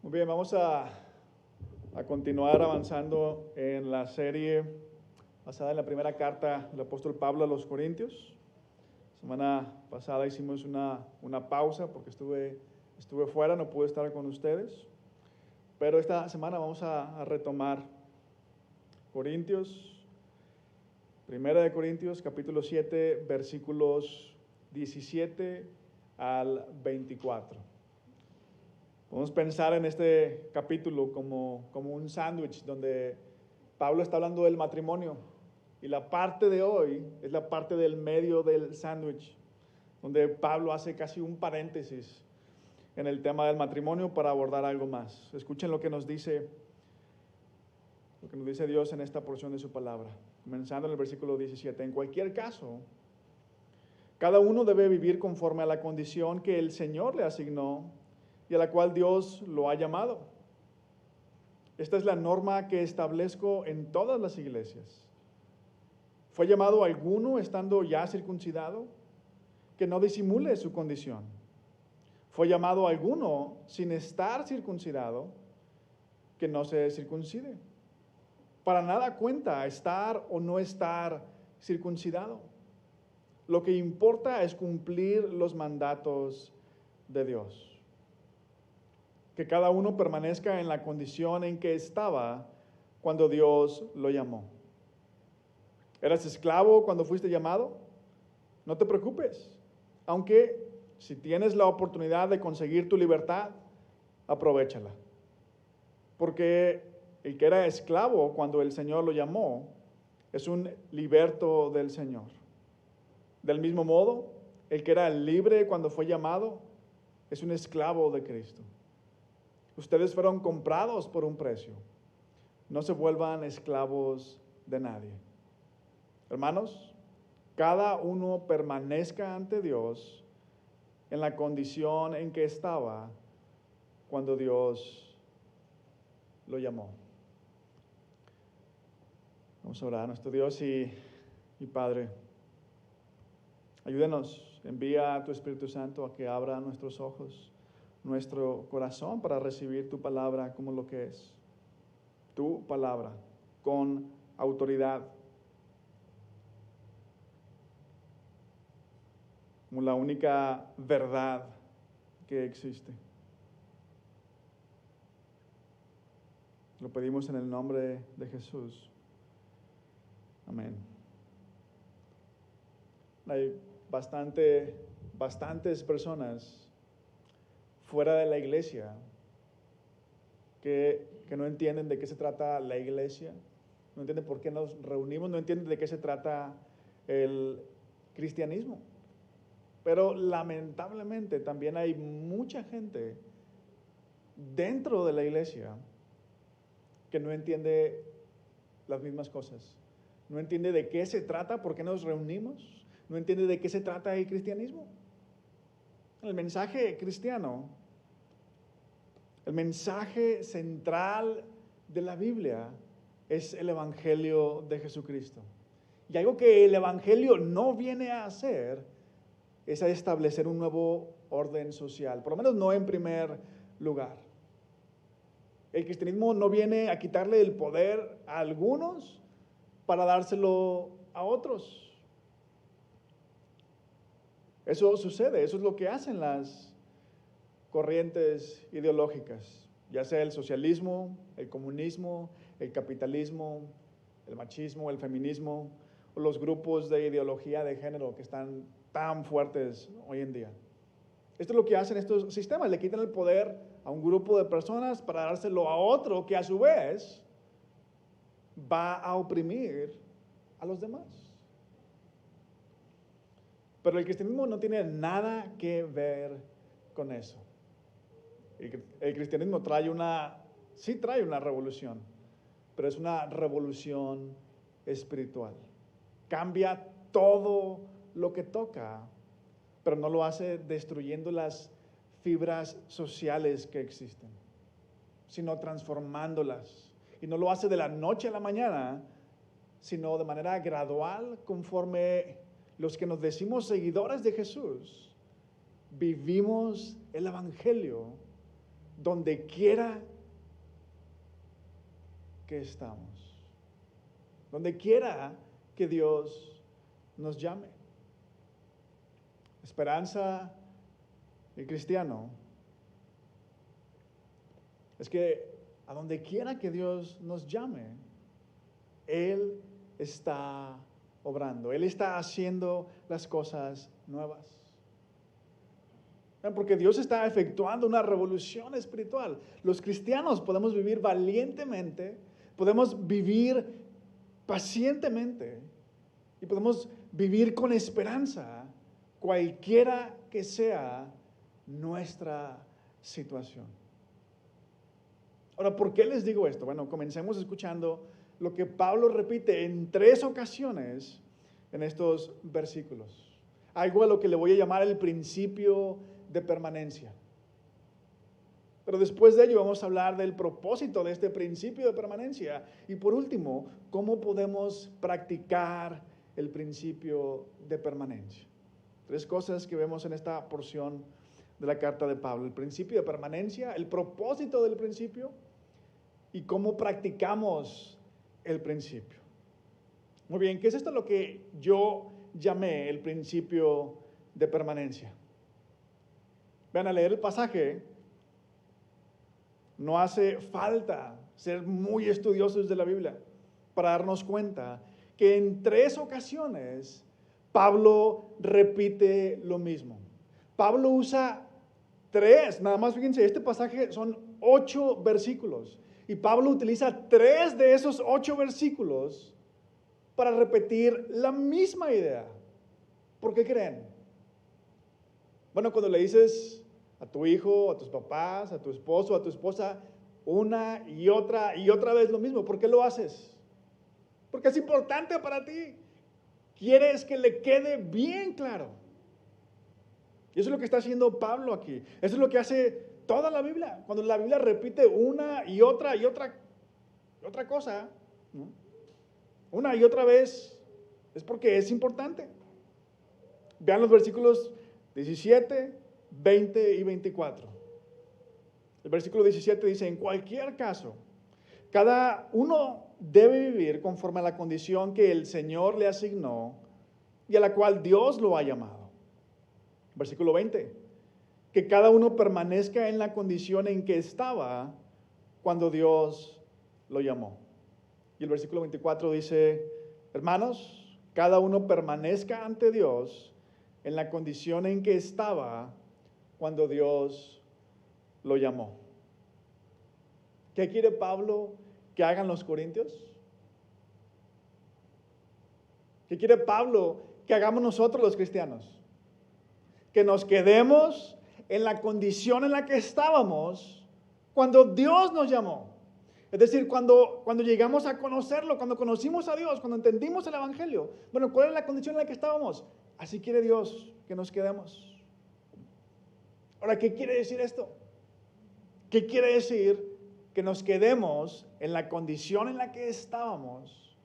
Muy bien, vamos a continuar avanzando en la serie basada en la primera carta del apóstol Pablo a los Corintios. Semana pasada hicimos una pausa porque estuve fuera, no pude estar con ustedes. Pero esta semana vamos a retomar Corintios, Primera de Corintios, capítulo 7, versículos 17 al 24. Podemos pensar en este capítulo como un sándwich donde Pablo está hablando del matrimonio y la parte de hoy es la parte del medio del sándwich, donde Pablo hace casi un paréntesis en el tema del matrimonio para abordar algo más. Escuchen lo que nos dice Dios en esta porción de su palabra, comenzando en el versículo 17. En cualquier caso, cada uno debe vivir conforme a la condición que el Señor le asignó y a la cual Dios lo ha llamado. Esta es la norma que establezco en todas las iglesias. ¿Fue llamado alguno estando ya circuncidado? Que no disimule su condición. ¿Fue llamado alguno sin estar circuncidado? Que no se circuncide. Para nada cuenta estar o no estar circuncidado. Lo que importa es cumplir los mandatos de Dios. Que cada uno permanezca en la condición en que estaba cuando Dios lo llamó. ¿Eras esclavo cuando fuiste llamado? No te preocupes, aunque si tienes la oportunidad de conseguir tu libertad, aprovéchala. Porque el que era esclavo cuando el Señor lo llamó es un liberto del Señor. Del mismo modo, el que era libre cuando fue llamado es un esclavo de Cristo. Ustedes fueron comprados por un precio. No se vuelvan esclavos de nadie. Hermanos, cada uno permanezca ante Dios en la condición en que estaba cuando Dios lo llamó. Vamos a orar a nuestro Dios y Padre. Ayúdenos, envía a tu Espíritu Santo a que abra nuestros ojos, nuestro corazón para recibir tu palabra como lo que es. Tu palabra, con autoridad. Como la única verdad que existe. Lo pedimos en el nombre de Jesús. Amén. Hay bastantes personas fuera de la iglesia que no entienden de qué se trata la iglesia, no entienden por qué nos reunimos, no entienden de qué se trata el cristianismo. Pero lamentablemente también hay mucha gente dentro de la iglesia que no entiende las mismas cosas. No entiende de qué se trata, por qué nos reunimos, no entiende de qué se trata el cristianismo. El mensaje cristiano, el mensaje central de la Biblia es el Evangelio de Jesucristo. Y algo que el Evangelio no viene a hacer es a establecer un nuevo orden social, por lo menos no en primer lugar. El cristianismo no viene a quitarle el poder a algunos para dárselo a otros. Eso sucede, eso es lo que hacen las corrientes ideológicas, ya sea el socialismo, el comunismo, el capitalismo, el machismo, el feminismo, o los grupos de ideología de género que están tan fuertes hoy en día. Esto es lo que hacen estos sistemas, le quitan el poder a un grupo de personas para dárselo a otro que a su vez va a oprimir a los demás. Pero el cristianismo no tiene nada que ver con eso. El cristianismo sí trae una revolución, pero es una revolución espiritual. Cambia todo lo que toca, pero no lo hace destruyendo las fibras sociales que existen, sino transformándolas. Y no lo hace de la noche a la mañana, sino de manera gradual, conforme los que nos decimos seguidores de Jesús vivimos el Evangelio donde quiera que estamos. Donde quiera que Dios nos llame. Esperanza del cristiano es que a donde quiera que Dios nos llame, Él está obrando. Él está haciendo las cosas nuevas. Porque Dios está efectuando una revolución espiritual. Los cristianos podemos vivir valientemente, podemos vivir pacientemente y podemos vivir con esperanza cualquiera que sea nuestra situación. Ahora, ¿por qué les digo esto? Bueno, comencemos escuchando lo que Pablo repite en 3 ocasiones en estos versículos. Algo a lo que le voy a llamar el principio de permanencia. Pero después de ello vamos a hablar del propósito de este principio de permanencia. Y por último, ¿cómo podemos practicar el principio de permanencia? 3 cosas que vemos en esta porción de la carta de Pablo. El principio de permanencia, el propósito del principio y cómo practicamos el principio. Muy bien, ¿qué es esto lo que yo llamé el principio de permanencia? Vean, a leer el pasaje, no hace falta ser muy estudiosos de la Biblia para darnos cuenta que en 3 ocasiones Pablo repite lo mismo. Pablo usa 3, nada más fíjense, este pasaje son 8 versículos y Pablo utiliza 3 de esos 8 versículos para repetir la misma idea. ¿Por qué creen? Bueno, cuando le dices a tu hijo, a tus papás, a tu esposo, a tu esposa, una y otra vez lo mismo, ¿por qué lo haces? Porque es importante para ti. Quieres que le quede bien claro. Y eso es lo que está haciendo Pablo aquí. Eso es lo que hace toda la Biblia. Cuando la Biblia repite una y otra cosa, ¿no? Una y otra vez, es porque es importante. Vean los versículos 17, 20 y 24. El versículo 17 dice: en cualquier caso, cada uno debe vivir conforme a la condición que el Señor le asignó y a la cual Dios lo ha llamado. Versículo 20. Que cada uno permanezca en la condición en que estaba cuando Dios lo llamó. Y el versículo 24 dice: hermanos, cada uno permanezca ante Dios en la condición en que estaba cuando Dios lo llamó. ¿Qué quiere Pablo que hagan los corintios? ¿Qué quiere Pablo que hagamos nosotros los cristianos? Que nos quedemos en la condición en la que estábamos cuando Dios nos llamó. Es decir, cuando llegamos a conocerlo, cuando conocimos a Dios, cuando entendimos el Evangelio. Bueno, ¿cuál es la condición en la que estábamos? Así quiere Dios que nos quedemos. Ahora, ¿qué quiere decir esto? ¿Qué quiere decir que nos quedemos en la condición en la que estábamos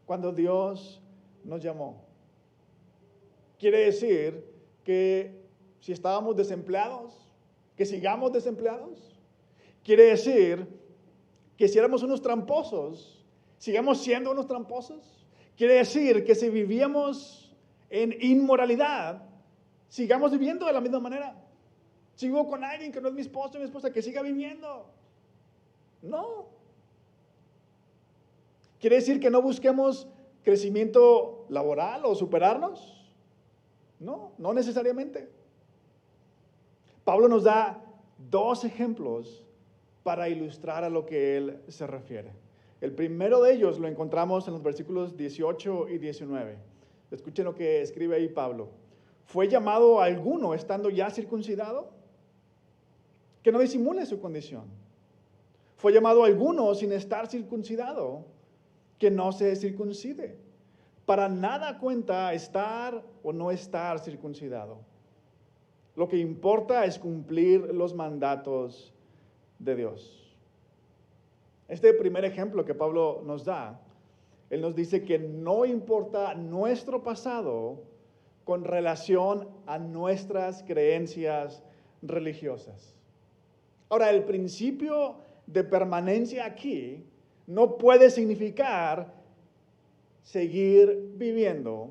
cuando Dios nos llamó? Quiere decir que si estábamos desempleados, que sigamos desempleados. Quiere decir que si éramos unos tramposos, sigamos siendo unos tramposos. Quiere decir que si vivíamos en inmoralidad, sigamos viviendo de la misma manera. Si vivo con alguien que no es mi esposo o mi esposa, que siga viviendo. No. ¿Quiere decir que no busquemos crecimiento laboral o superarnos? No, no necesariamente. Pablo nos da 2 ejemplos para ilustrar a lo que él se refiere. El primero de ellos lo encontramos en los versículos 18 y 19. Escuchen lo que escribe ahí Pablo. ¿Fue llamado a alguno estando ya circuncidado? Que no disimule su condición. ¿Fue llamado a alguno sin estar circuncidado? Que no se circuncide. Para nada cuenta estar o no estar circuncidado. Lo que importa es cumplir los mandatos de Dios. Este primer ejemplo que Pablo nos da, él nos dice que no importa nuestro pasado con relación a nuestras creencias religiosas. Ahora, el principio de permanencia aquí no puede significar seguir viviendo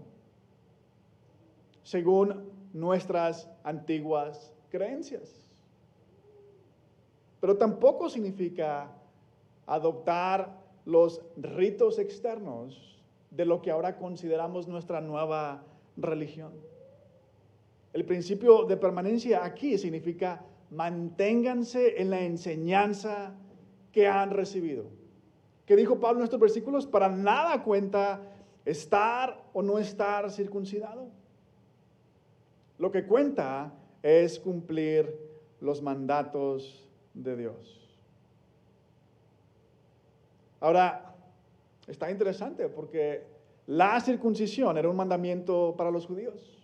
según nuestras antiguas creencias. Pero tampoco significa adoptar los ritos externos de lo que ahora consideramos nuestra nueva religión. El principio de permanencia aquí significa manténganse en la enseñanza que han recibido. ¿Qué dijo Pablo en estos versículos? Para nada cuenta estar o no estar circuncidado. Lo que cuenta es cumplir los mandatos de Dios. Ahora, está interesante porque la circuncisión era un mandamiento para los judíos.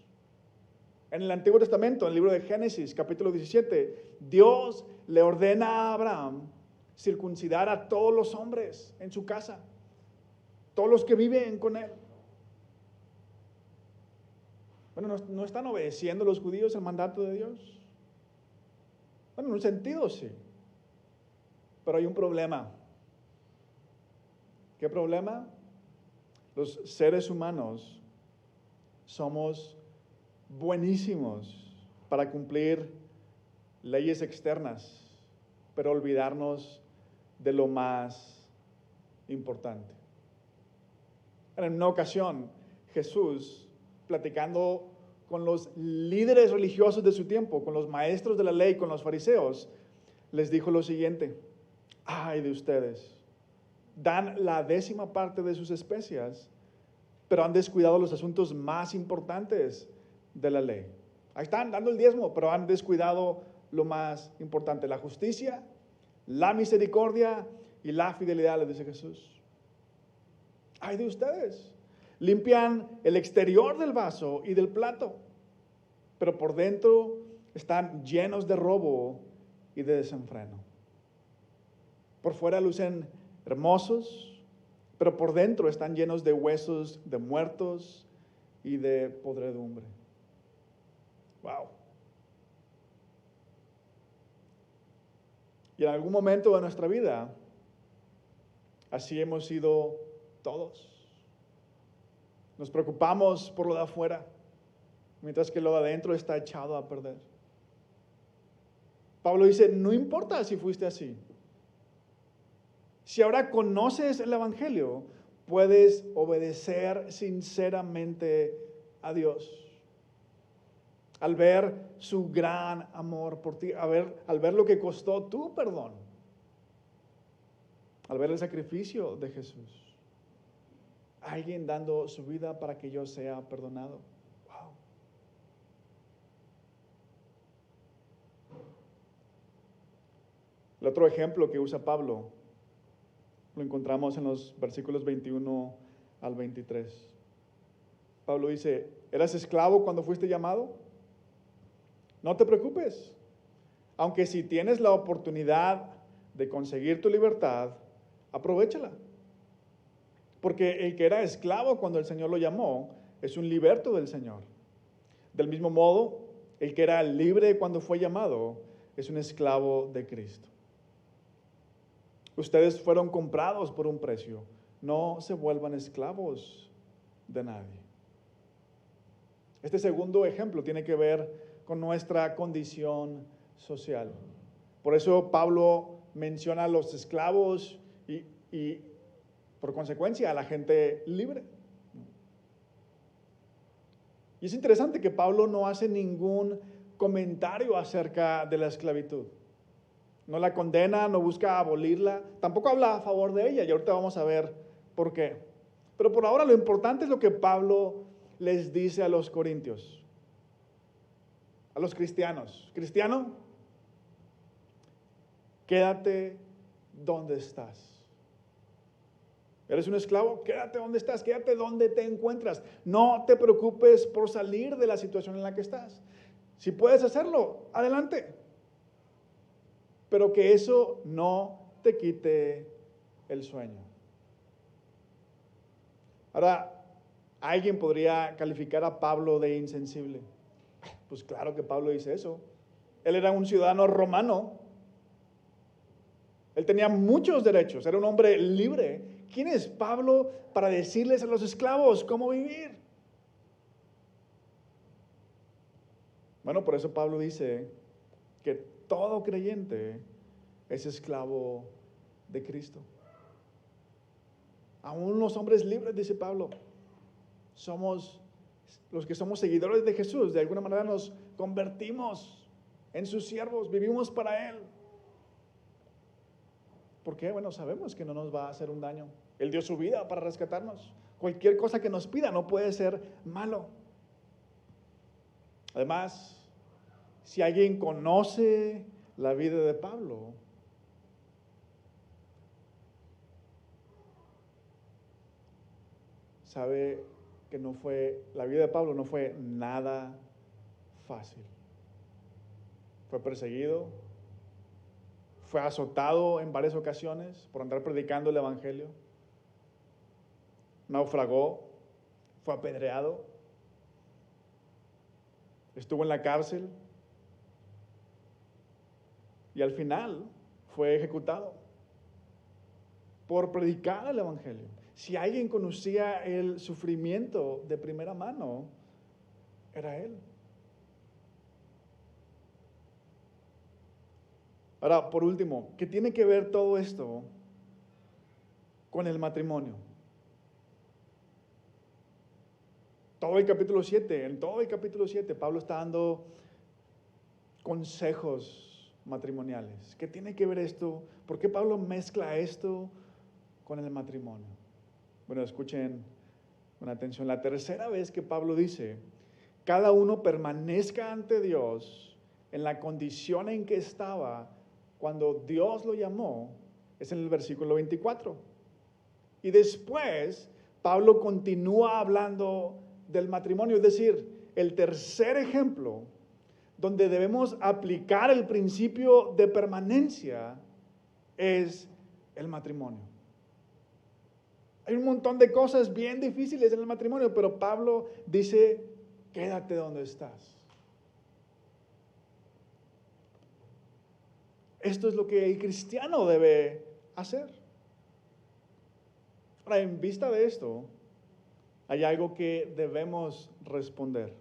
En el Antiguo Testamento, en el libro de Génesis, capítulo 17, Dios le ordena a Abraham circuncidar a todos los hombres en su casa, todos los que viven con él. Bueno, ¿no están obedeciendo los judíos el mandato de Dios? Bueno, en un sentido sí, pero hay un problema. ¿Qué problema? Los seres humanos somos buenísimos para cumplir leyes externas, pero olvidarnos de lo más importante. En una ocasión, Jesús, platicando con los líderes religiosos de su tiempo, con los maestros de la ley, con los fariseos, les dijo lo siguiente: ay de ustedes, dan la 10ª parte de sus especias, pero han descuidado los asuntos más importantes de la ley. Ahí están dando el diezmo, pero han descuidado lo más importante: la justicia, la misericordia y la fidelidad, les dice Jesús. Ay de ustedes, limpian el exterior del vaso y del plato, pero por dentro están llenos de robo y de desenfreno. Por fuera lucen hermosos, pero por dentro están llenos de huesos de muertos y de podredumbre. Wow. Y en algún momento de nuestra vida, así hemos sido todos. Nos preocupamos por lo de afuera, mientras que lo de adentro está echado a perder. Pablo dice, no importa si fuiste así. Si ahora conoces el Evangelio, puedes obedecer sinceramente a Dios. Al ver su gran amor por ti, al ver lo que costó tu perdón, al ver el sacrificio de Jesús. Alguien dando su vida para que yo sea perdonado. Wow. El otro ejemplo que usa Pablo lo encontramos en los versículos 21 al 23. Pablo dice, ¿eras esclavo cuando fuiste llamado? No te preocupes, aunque si tienes la oportunidad de conseguir tu libertad, aprovéchala. Porque el que era esclavo cuando el Señor lo llamó, es un liberto del Señor. Del mismo modo, el que era libre cuando fue llamado, es un esclavo de Cristo. Ustedes fueron comprados por un precio, no se vuelvan esclavos de nadie. Este segundo ejemplo tiene que ver con nuestra condición social. Por eso Pablo menciona a los esclavos y por consecuencia a la gente libre. Y es interesante que Pablo no hace ningún comentario acerca de la esclavitud. No la condena, no busca abolirla, tampoco habla a favor de ella y ahorita vamos a ver por qué. Pero por ahora lo importante es lo que Pablo les dice a los corintios, a los cristianos. Cristiano, quédate donde estás. ¿Eres un esclavo? Quédate donde estás, quédate donde te encuentras. No te preocupes por salir de la situación en la que estás. Si puedes hacerlo, adelante. Pero que eso no te quite el sueño. Ahora, alguien podría calificar a Pablo de insensible. Pues claro que Pablo dice eso. Él era un ciudadano romano. Él tenía muchos derechos, era un hombre libre. ¿Quién es Pablo para decirles a los esclavos cómo vivir? Bueno, por eso Pablo dice que todo creyente es esclavo de Cristo. Aún los hombres libres, dice Pablo, somos los que somos seguidores de Jesús. De alguna manera nos convertimos en sus siervos, vivimos para Él. ¿Por qué? Bueno, sabemos que no nos va a hacer un daño. Él dio su vida para rescatarnos. Cualquier cosa que nos pida no puede ser malo. Además, si alguien conoce la vida de Pablo, sabe que la vida de Pablo no fue nada fácil. Fue perseguido, fue azotado en varias ocasiones por andar predicando el evangelio, naufragó, fue apedreado, estuvo en la cárcel y al final fue ejecutado por predicar el evangelio. Si alguien conocía el sufrimiento de primera mano, era él. Ahora, por último, ¿qué tiene que ver todo esto con el matrimonio? En todo el capítulo 7, Pablo está dando consejos matrimoniales. ¿Qué tiene que ver esto? ¿Por qué Pablo mezcla esto con el matrimonio? Bueno, escuchen con atención. La tercera vez que Pablo dice, cada uno permanezca ante Dios en la condición en que estaba cuando Dios lo llamó, es en el versículo 24. Y después, Pablo continúa hablando del matrimonio, es decir, el tercer ejemplo donde debemos aplicar el principio de permanencia es el matrimonio. Hay un montón de cosas bien difíciles en el matrimonio, pero Pablo dice, quédate donde estás. Esto es lo que el cristiano debe hacer. Ahora, en vista de esto, hay algo que debemos responder.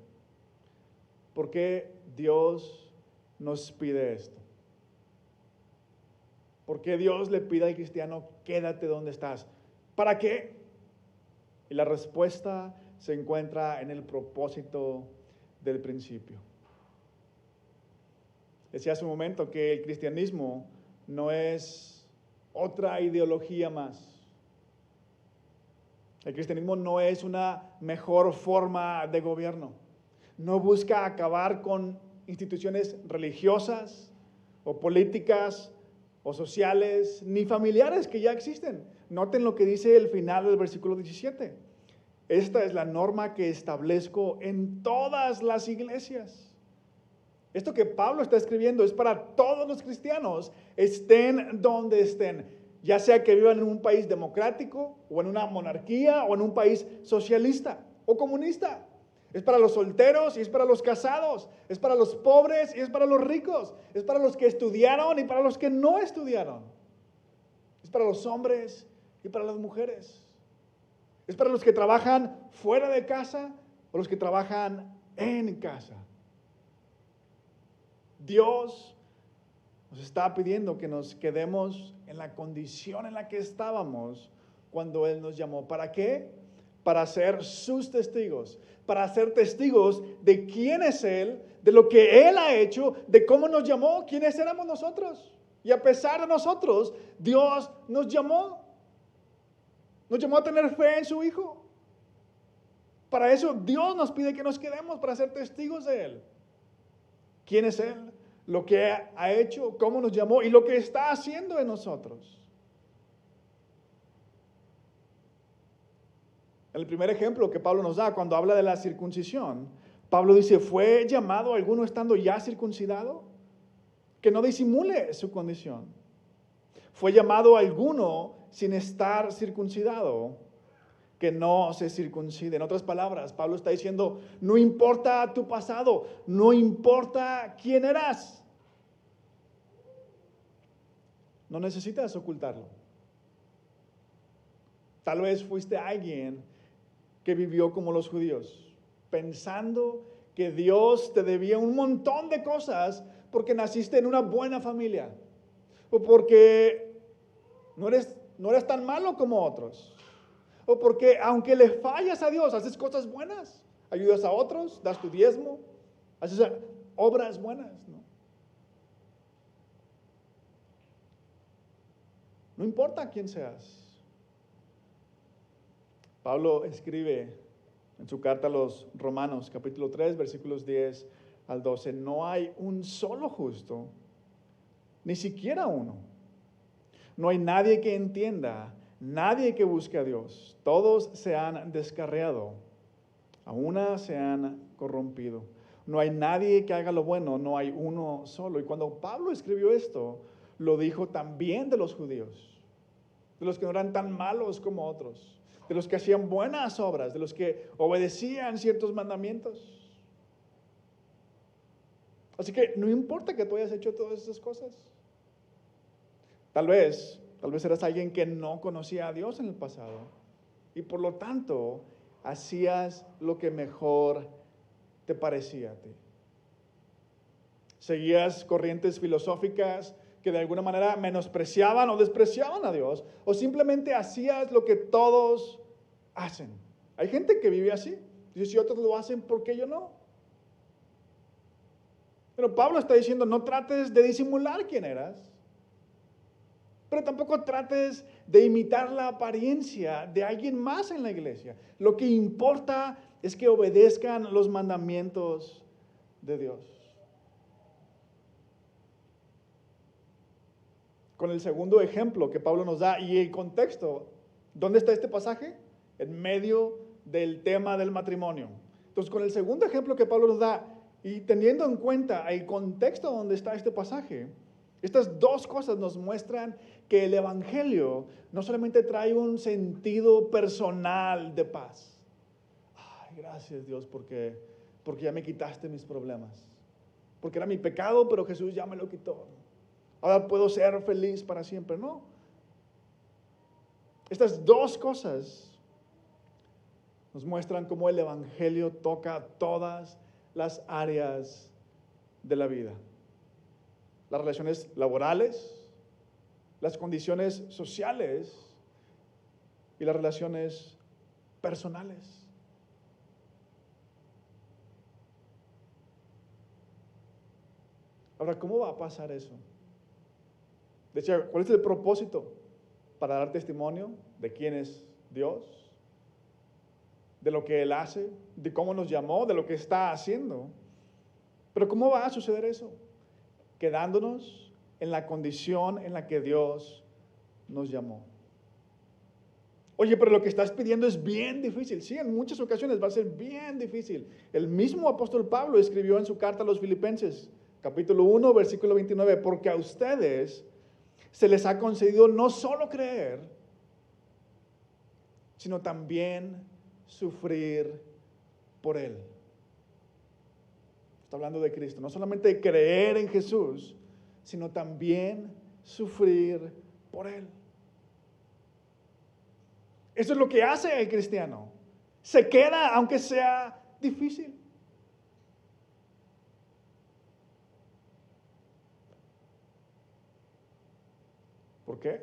¿Por qué Dios nos pide esto? ¿Por qué Dios le pide al cristiano, quédate donde estás? ¿Para qué? Y la respuesta se encuentra en el propósito del principio. Decía hace un momento que el cristianismo no es otra ideología más. El cristianismo no es una mejor forma de gobierno. No busca acabar con instituciones religiosas o políticas o sociales ni familiares que ya existen. Noten lo que dice el final del versículo 17. Esta es la norma que establezco en todas las iglesias. Esto que Pablo está escribiendo es para todos los cristianos, estén donde estén, ya sea que vivan en un país democrático o en una monarquía o en un país socialista o comunista. Es para los solteros y es para los casados, es para los pobres y es para los ricos, es para los que estudiaron y para los que no estudiaron. Es para los hombres y para las mujeres. Es para los que trabajan fuera de casa o los que trabajan en casa. Dios nos está pidiendo que nos quedemos en la condición en la que estábamos cuando Él nos llamó. ¿Para qué? Para ser sus testigos, para ser testigos de quién es Él, de lo que Él ha hecho, de cómo nos llamó, quiénes éramos nosotros. Y a pesar de nosotros, Dios nos llamó. Nos llamó a tener fe en su Hijo. Para eso Dios nos pide que nos quedemos, para ser testigos de Él. ¿Quién es Él? Lo que ha hecho, cómo nos llamó y lo que está haciendo en nosotros. El primer ejemplo que Pablo nos da cuando habla de la circuncisión, Pablo dice, ¿fue llamado alguno estando ya circuncidado? Que no disimule su condición. ¿Fue llamado alguno sin estar circuncidado? Que no se circuncide. En otras palabras, Pablo está diciendo, no importa tu pasado, no importa quién eras. No necesitas ocultarlo. Tal vez fuiste alguien que vivió como los judíos, pensando que Dios te debía un montón de cosas porque naciste en una buena familia o porque no eres tan malo como otros, o porque aunque le fallas a Dios, haces cosas buenas, ayudas a otros, das tu diezmo, haces obras buenas, ¿no? No importa quién seas. Pablo escribe en su carta a los Romanos, capítulo 3, versículos 10 al 12, no hay un solo justo, ni siquiera uno. No hay nadie que entienda, nadie que busque a Dios. Todos se han descarriado, a una se han corrompido. No hay nadie que haga lo bueno, no hay uno solo. Y cuando Pablo escribió esto, lo dijo también de los judíos, de los que no eran tan malos como otros, de los que hacían buenas obras, de los que obedecían ciertos mandamientos. Así que no importa que tú hayas hecho todas esas cosas. Tal vez eras alguien que no conocía a Dios en el pasado y por lo tanto hacías lo que mejor te parecía a ti. Seguías corrientes filosóficas que de alguna manera menospreciaban o despreciaban a Dios, o simplemente hacías lo que todos hacen. Hay gente que vive así. Dice, si otros lo hacen, ¿por qué yo no? Pero Pablo está diciendo, no trates de disimular quién eras, pero tampoco trates de imitar la apariencia de alguien más en la iglesia. Lo que importa es que obedezcan los mandamientos de Dios. Con el segundo ejemplo que Pablo nos da y el contexto, ¿dónde está este pasaje? En medio del tema del matrimonio. Entonces, con el segundo ejemplo que Pablo nos da y teniendo en cuenta el contexto donde está este pasaje, estas dos cosas nos muestran que el evangelio no solamente trae un sentido personal de paz. Ay, gracias Dios porque ya me quitaste mis problemas. Porque era mi pecado, pero Jesús ya me lo quitó. Ahora puedo ser feliz para siempre. No. Estas dos cosas nos muestran cómo el evangelio toca todas las áreas de la vida. Las relaciones laborales, las condiciones sociales y las relaciones personales. Ahora, ¿cómo va a pasar eso? Decía, ¿cuál es el propósito? Para dar testimonio de quién es Dios, de lo que Él hace, de cómo nos llamó, de lo que está haciendo. Pero ¿cómo va a suceder eso? Quedándonos en la condición en la que Dios nos llamó. Oye, pero lo que estás pidiendo es bien difícil. Sí, en muchas ocasiones va a ser bien difícil. El mismo apóstol Pablo escribió en su carta a los Filipenses, capítulo 1, versículo 29, porque a ustedes se les ha concedido no solo creer, sino también sufrir por Él. Está hablando de Cristo. No solamente creer en Jesús, sino también sufrir por Él. Eso es lo que hace el cristiano. Se queda aunque sea difícil. ¿Por qué?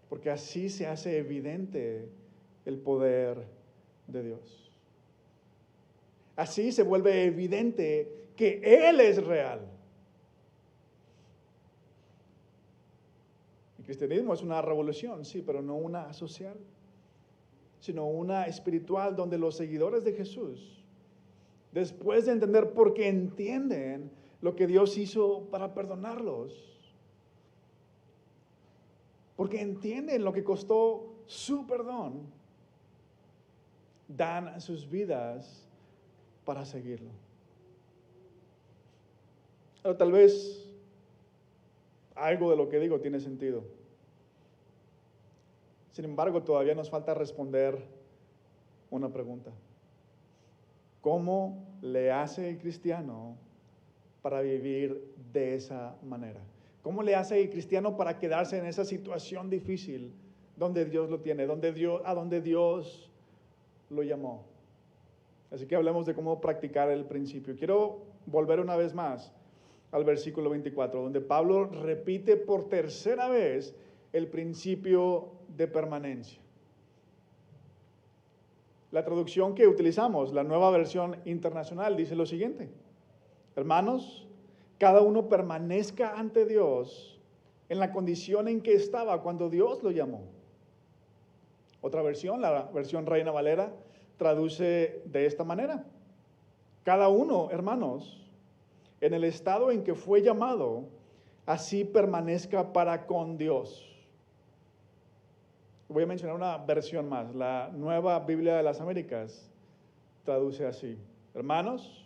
Porque así se hace evidente el poder de Dios. Así se vuelve evidente que Él es real. El cristianismo es una revolución, sí, pero no una social, sino una espiritual donde los seguidores de Jesús, después de entender porque entienden lo que Dios hizo para perdonarlos, porque entienden lo que costó su perdón, dan sus vidas para seguirlo. Pero tal vez algo de lo que digo tiene sentido. Sin embargo, todavía nos falta responder una pregunta. ¿Cómo le hace el cristiano para vivir de esa manera? ¿Cómo le hace el cristiano para quedarse en esa situación difícil donde Dios lo tiene, a donde Dios lo llamó? Así que hablemos de cómo practicar el principio. Quiero volver una vez más al versículo 24, donde Pablo repite por tercera vez el principio de permanencia. La traducción que utilizamos, la Nueva Versión Internacional, dice lo siguiente: hermanos, cada uno permanezca ante Dios en la condición en que estaba cuando Dios lo llamó. Otra versión, la versión Reina Valera, traduce de esta manera: cada uno, hermanos, en el estado en que fue llamado, así permanezca para con Dios. Voy a mencionar una versión más. La Nueva Biblia de las Américas traduce así: hermanos,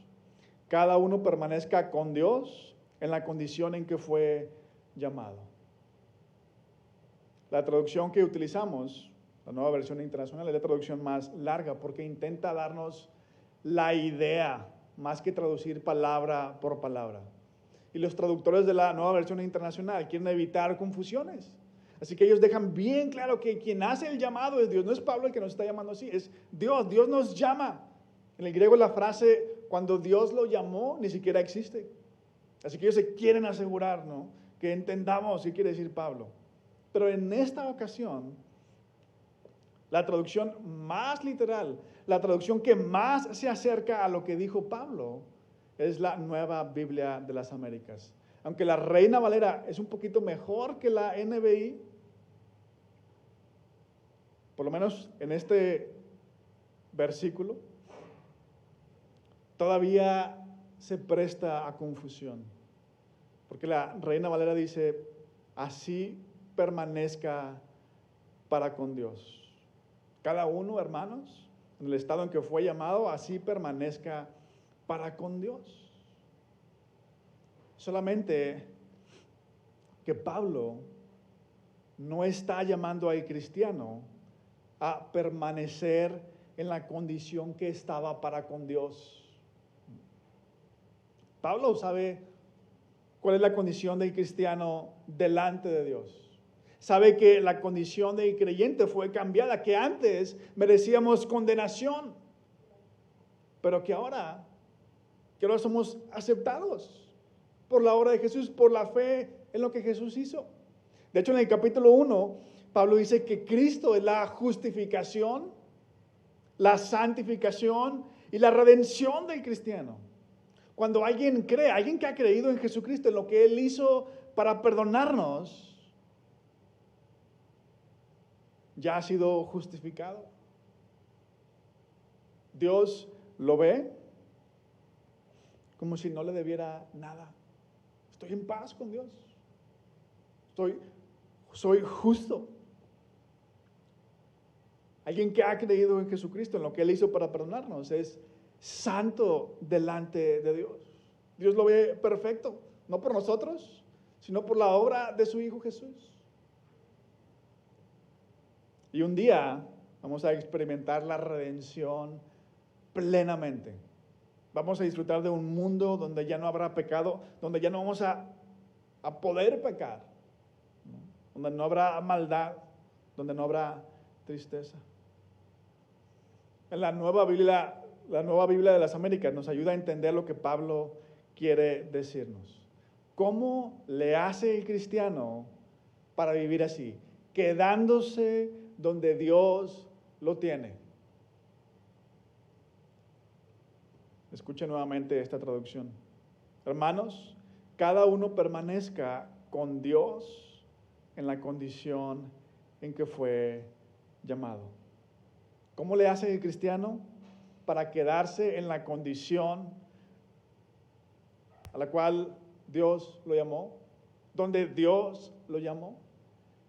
cada uno permanezca con Dios en la condición en que fue llamado. La traducción que utilizamos, la Nueva Versión Internacional, es la traducción más larga porque intenta darnos la idea más que traducir palabra por palabra. Y los traductores de la Nueva Versión Internacional quieren evitar confusiones. Así que ellos dejan bien claro que quien hace el llamado es Dios. No es Pablo el que nos está llamando así, es Dios. Dios nos llama. En el griego la frase cuando Dios lo llamó ni siquiera existe. Así que ellos se quieren asegurar, ¿no?, que entendamos qué quiere decir Pablo. Pero en esta ocasión, la traducción más literal, la traducción que más se acerca a lo que dijo Pablo, es la Nueva Biblia de las Américas. Aunque la Reina Valera es un poquito mejor que la NBI, por lo menos en este versículo, todavía se presta a confusión. Porque la Reina Valera dice: así permanezca para con Dios. Cada uno, hermanos, en el estado en que fue llamado, así permanezca para con Dios. Solamente que Pablo no está llamando al cristiano a permanecer en la condición que estaba para con Dios. Pablo sabe cuál es la condición del cristiano delante de Dios. Sabe que la condición del creyente fue cambiada, que antes merecíamos condenación, pero que ahora somos aceptados por la obra de Jesús, por la fe en lo que Jesús hizo. De hecho, en el capítulo 1, Pablo dice que Cristo es la justificación, la santificación y la redención del cristiano. Cuando alguien cree, alguien que ha creído en Jesucristo, en lo que Él hizo para perdonarnos, ya ha sido justificado. Dios lo ve como si no le debiera nada. Estoy en paz con Dios. Soy justo. Alguien que ha creído en Jesucristo, en lo que Él hizo para perdonarnos, es santo delante de Dios. Dios lo ve perfecto, no por nosotros, sino por la obra de su Hijo Jesús. Y un día vamos a experimentar la redención plenamente. Vamos a disfrutar de un mundo donde ya no habrá pecado, donde ya no vamos a poder pecar, ¿no?, donde no habrá maldad, donde no habrá tristeza. En la Nueva Biblia de las Américas nos ayuda a entender lo que Pablo quiere decirnos. ¿Cómo le hace el cristiano para vivir así? Quedándose donde Dios lo tiene. Escuche nuevamente esta traducción. Hermanos, cada uno permanezca con Dios en la condición en que fue llamado. ¿Cómo le hace el cristiano para quedarse en la condición a la cual Dios lo llamó? ¿Donde Dios lo llamó?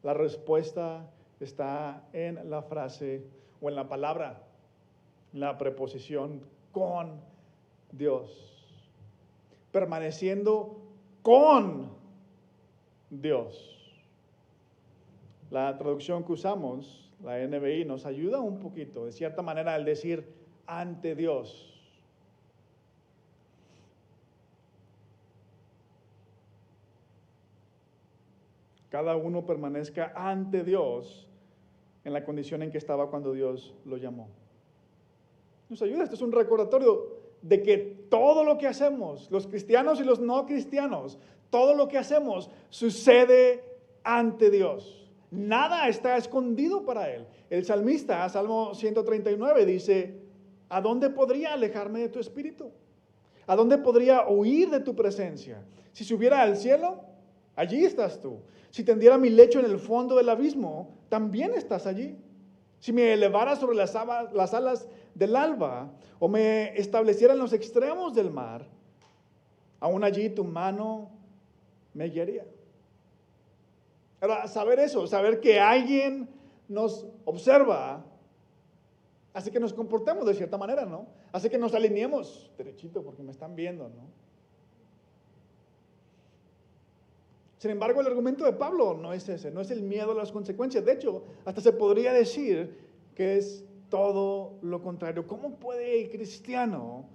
La respuesta está en la frase o en la palabra, la preposición con Dios. Permaneciendo con Dios. La traducción que usamos, la NBI, nos ayuda un poquito, de cierta manera, al decir ante Dios. cada uno permanezca ante Dios en la condición en que estaba cuando Dios lo llamó. Nos ayuda, esto es un recordatorio de que todo lo que hacemos, los cristianos y los no cristianos, todo lo que hacemos sucede ante Dios. Nada está escondido para Él. El salmista, Salmo 139, dice: ¿a dónde podría alejarme de tu espíritu? ¿A dónde podría huir de tu presencia? Si subiera al cielo, allí estás tú. Si tendiera mi lecho en el fondo del abismo, también estás allí. Si me elevara sobre las alas del alba, o me estableciera en los extremos del mar, aún allí tu mano me guiaría. Ahora, saber eso, saber que alguien nos observa, hace que nos comportemos de cierta manera, ¿no? Hace que nos alineemos derechito porque me están viendo, ¿no? Sin embargo, el argumento de Pablo no es ese, no es el miedo a las consecuencias. De hecho, hasta se podría decir que es todo lo contrario. ¿Cómo puede el cristiano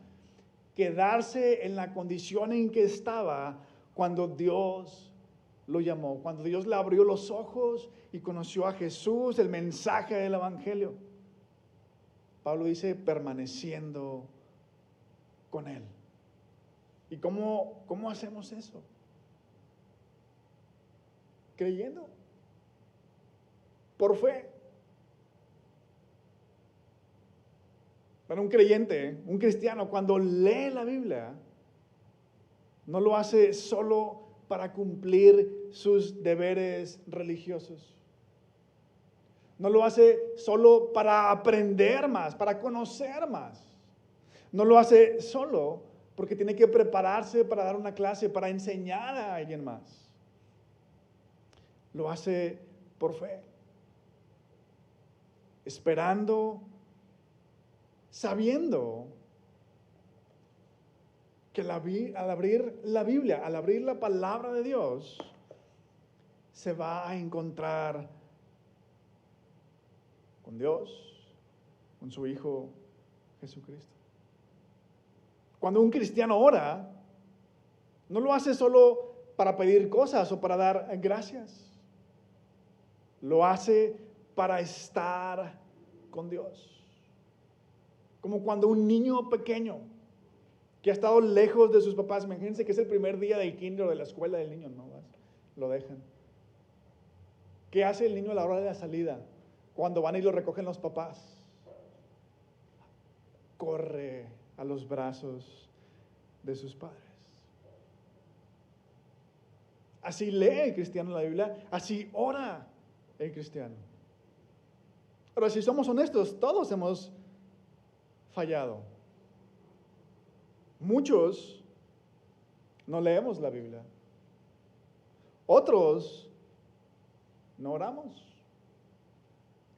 quedarse en la condición en que estaba cuando Dios lo llamó, cuando Dios le abrió los ojos y conoció a Jesús, el mensaje del evangelio? Pablo dice: permaneciendo con Él. ¿Y cómo hacemos eso? Creyendo, por fe. Para un creyente, un cristiano, cuando lee la Biblia, no lo hace solo para cumplir sus deberes religiosos. No lo hace solo para aprender más, para conocer más. No lo hace solo porque tiene que prepararse para dar una clase, para enseñar a alguien más. Lo hace por fe, esperando, sabiendo que al abrir la Biblia, al abrir la palabra de Dios, se va a encontrar con Dios, con su Hijo Jesucristo. Cuando un cristiano ora, no lo hace solo para pedir cosas o para dar gracias. Lo hace para estar con Dios. Como cuando un niño pequeño que ha estado lejos de sus papás, imagínense que es el primer día del kinder o de la escuela del niño, no, lo dejan. ¿Qué hace el niño a la hora de la salida? Cuando van y lo recogen los papás, corre a los brazos de sus padres. Así lee el cristiano la Biblia, así ora el cristiano. Pero si somos honestos, todos hemos fallado. Muchos no leemos la Biblia. Otros no oramos.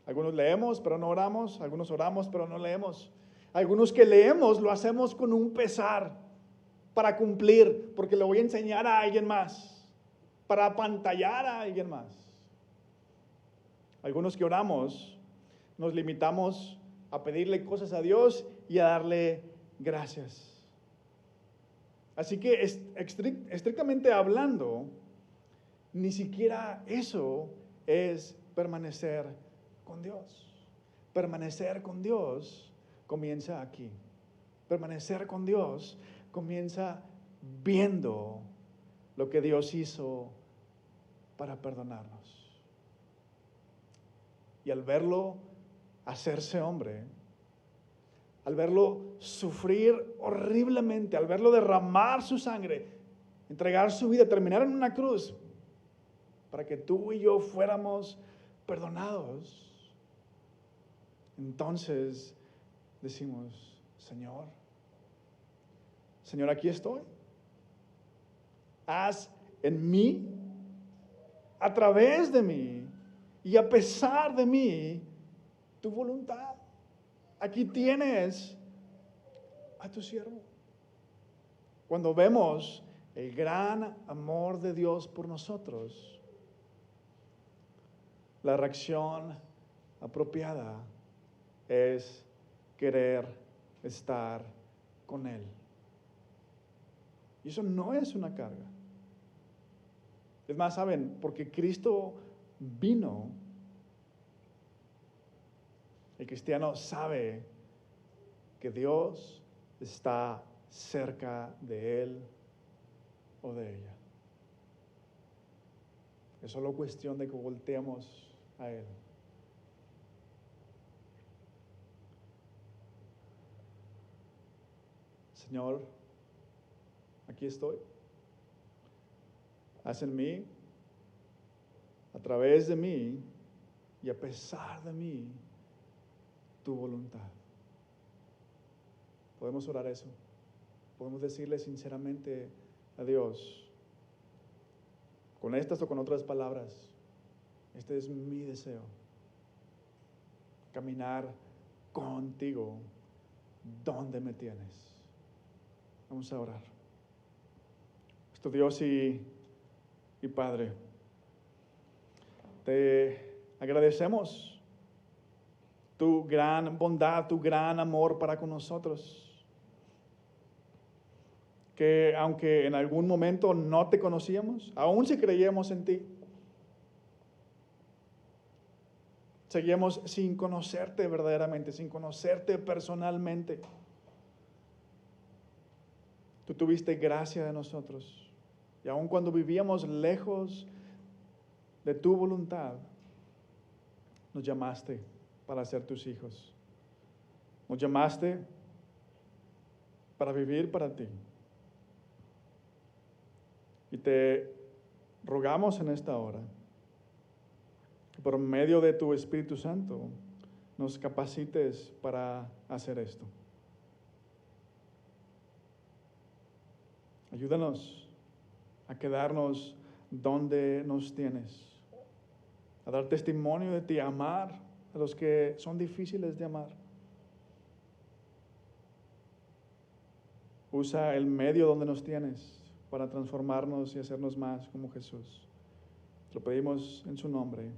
Algunos leemos, pero no oramos. Algunos oramos, pero no leemos. Algunos que leemos lo hacemos con un pesar para cumplir, porque le voy a enseñar a alguien más, para apantallar a alguien más. Algunos que oramos nos limitamos a pedirle cosas a Dios y a darle gracias. Así que estrictamente hablando, ni siquiera eso es permanecer con Dios. Permanecer con Dios comienza aquí. Permanecer con Dios comienza viendo lo que Dios hizo para perdonarnos. Y al verlo hacerse hombre, al verlo sufrir horriblemente, al verlo derramar su sangre, entregar su vida, terminar en una cruz, para que tú y yo fuéramos perdonados, entonces decimos: Señor, aquí estoy. Haz en mí, a través de mí y a pesar de mí, tu voluntad. Aquí tienes a tu siervo. Cuando vemos el gran amor de Dios por nosotros, la reacción apropiada es querer estar con Él. Y eso no es una carga. Es más, ¿saben? Porque Cristo vino, el cristiano sabe que Dios está cerca de él o de ella. Es solo cuestión de que volteemos a Él. Señor, aquí estoy. Haz en mí, a través de mí y a pesar de mí, tu voluntad. Podemos orar eso. Podemos decirle sinceramente a Dios, con estas o con otras palabras, este es mi deseo. Caminar contigo donde me tienes. Vamos a orar. Nuestro Dios y Padre, te agradecemos tu gran bondad, tu gran amor para con nosotros. Que aunque en algún momento no te conocíamos, aún si creíamos en ti, seguíamos sin conocerte verdaderamente, sin conocerte personalmente. Tú tuviste gracia de nosotros. Y aun cuando vivíamos lejos de tu voluntad, nos llamaste para ser tus hijos. Nos llamaste para vivir para ti. Y te rogamos en esta hora que por medio de tu Espíritu Santo nos capacites para hacer esto. Ayúdanos a quedarnos donde nos tienes, a dar testimonio de ti, a amar a los que son difíciles de amar. Usa el medio donde nos tienes para transformarnos y hacernos más como Jesús. Te lo pedimos en su nombre.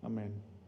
Amén.